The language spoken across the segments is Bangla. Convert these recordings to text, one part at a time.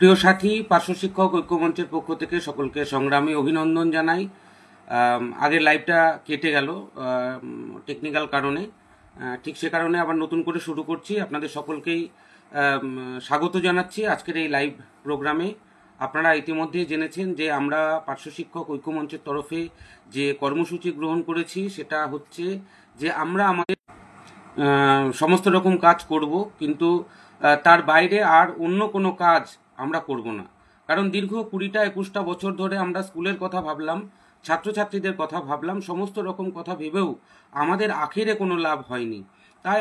প্রিয় সাথী, পার্শ্ব শিক্ষক ঐক্যমঞ্চের পক্ষ থেকে সকলকে সংগ্রামী অভিনন্দন জানাই। আগের লাইভটা কেটে গেল টেকনিক্যাল কারণে, ঠিক সে কারণে আবার নতুন করে শুরু করছি। আপনাদের সকলকেই স্বাগত জানাচ্ছি আজকের এই লাইভ প্রোগ্রামে। আপনারা ইতিমধ্যে জেনেছেন যে আমরা পার্শ্ব শিক্ষক ঐক্যমঞ্চের তরফে যে কর্মসূচি গ্রহণ করেছি সেটা হচ্ছে যে আমরা আমাদের সমস্ত রকম কাজ করব, কিন্তু তার বাইরে আর অন্য কোনো কাজ আমরা করব না। কারণ দীর্ঘ 20-21টা বছর ধরে আমরা স্কুলের কথা ভাবলাম, ছাত্রছাত্রীদের কথা ভাবলাম, সমস্ত রকম কথা ভেবেও আমাদের আখেরে কোনো লাভ হয়নি। তাই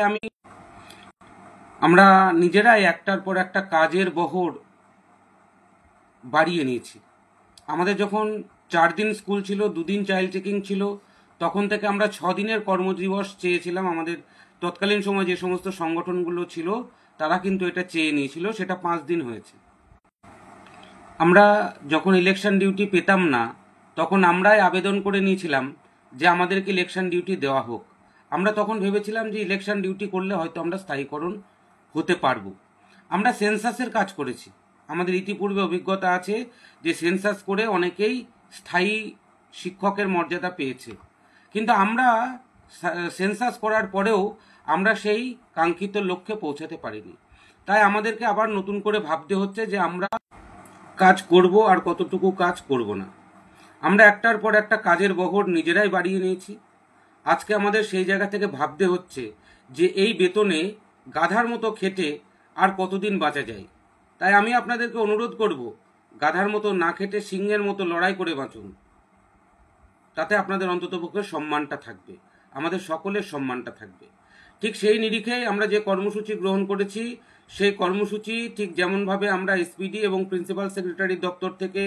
আমরা নিজেরাই একটার পর একটা কাজের বহর বাড়িয়ে নিয়েছি। আমাদের যখন 4 দিন স্কুল ছিল, 2 দিন চাইল্ড চেকিং ছিল, তখন থেকে আমরা 6 দিনের কর্মদিবস চেয়েছিলাম। আমাদের তৎকালীন সময় যে সমস্ত সংগঠনগুলো ছিল তারা কিন্তু এটা চেয়ে নিয়েছিল, সেটা 5 দিন হয়েছে। আমরা যখন ইলেকশন ডিউটি পেতাম না তখন আমরাই আবেদন করে নিয়েছিলাম যে আমাদেরকে ইলেকশন ডিউটি দেওয়া হোক। আমরা তখন ভেবেছিলাম যে ইলেকশন ডিউটি করলে হয়তো আমরা স্থায়ীকরণ হতে পারবো। আমরা সেন্সাসের কাজ করেছি, আমাদের ইতিপূর্বে অভিজ্ঞতা আছে যে সেন্সাস করে অনেকেই স্থায়ী শিক্ষকের মর্যাদা পেয়েছে, কিন্তু আমরা সেন্সাস করার পরেও আমরা সেই কাঙ্ক্ষিত লক্ষ্যে পৌঁছাতে পারিনি। তাই আমাদেরকে আবার নতুন করে ভাবতে হচ্ছে যে আমরা কাজ করব আর কতটুকু কাজ করব না। আমরা একটার পর একটা কাজের বহর নিজেরাই বাড়িয়ে নিয়েছি। আজকে আমাদের সেই জায়গা থেকে ভাবতে হচ্ছে যে এই বেতনে গাধার মতো খেটে আর কতদিন বাঁচা যায়। তাই আমি আপনাদেরকে অনুরোধ করব, গাধার মতো না খেটে সিংহের মতো লড়াই করে বাঁচুন। তাতে আপনাদের অন্ততপক্ষে সম্মানটা থাকবে, আমাদের সকলের সম্মানটা থাকবে। ঠিক সেই নিরিখেই আমরা যে কর্মসূচি গ্রহণ করেছি, সেই কর্মসূচি ঠিক যেমনভাবে আমরা এসপিডি এবং প্রিন্সিপাল সেক্রেটারির দপ্তর থেকে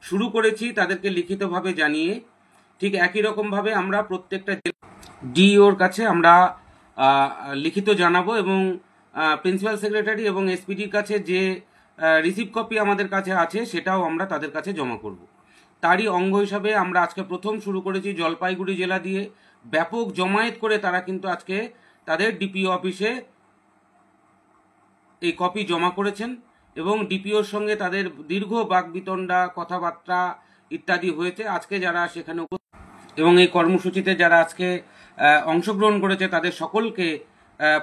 শুরু করেছি তাদেরকে লিখিতভাবে জানিয়ে, ঠিক একই রকমভাবে আমরা প্রত্যেকটা ডিইওর কাছে আমরা লিখিত জানাবো এবং প্রিন্সিপাল সেক্রেটারি এবং এসপিডির কাছে যে রিসিভ কপি আমাদের কাছে আছে সেটাও আমরা তাদের কাছে জমা করব। তারই অঙ্গ হিসাবে আমরা আজকে প্রথম শুরু করেছি জলপাইগুড়ি জেলা দিয়ে। ব্যাপক জমায়েত করে তারা কিন্তু আজকে তাদের ডিপিও অফিসে এই কপি জমা করেছেন এবং ডিপিওর সঙ্গে তাদের দীর্ঘ বাকবিতণ্ডা, কথাবার্তা ইত্যাদি হয়েছে। আজকে যারা সেখানে এবং এই কর্মসূচিতে যারা আজকে অংশগ্রহণ করেছে তাদের সকলকে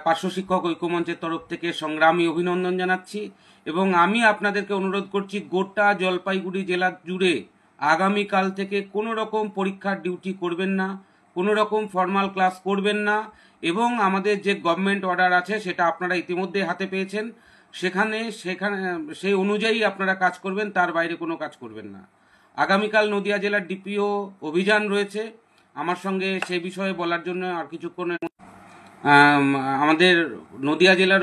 পার্শ্ব শিক্ষক ঐক্যমঞ্চের তরফ থেকে সংগ্রামী অভিনন্দন জানাচ্ছি। এবং আমি আপনাদেরকে অনুরোধ করছি, গোটা জলপাইগুড়ি জেলা জুড়ে আগামীকাল থেকে কোনো রকম পরীক্ষার ডিউটি করবেন না, কোনো রকম ফর্মাল ক্লাস করবেন না এবং আমাদের যে গভর্নমেন্ট অর্ডার আছে সেটা আপনারা ইতিমধ্যে হাতে পেয়েছেন, সেখানে সেই অনুযায়ী আপনারা কাজ করবেন, তার বাইরে কোনো কাজ করবেন না। আগামীকাল নদিয়া জেলার ডিপিও অভিযান রয়েছে। আমার সঙ্গে সেই বিষয়ে বলার জন্য আর কিছুক্ষণ আমাদের নদিয়া জেলার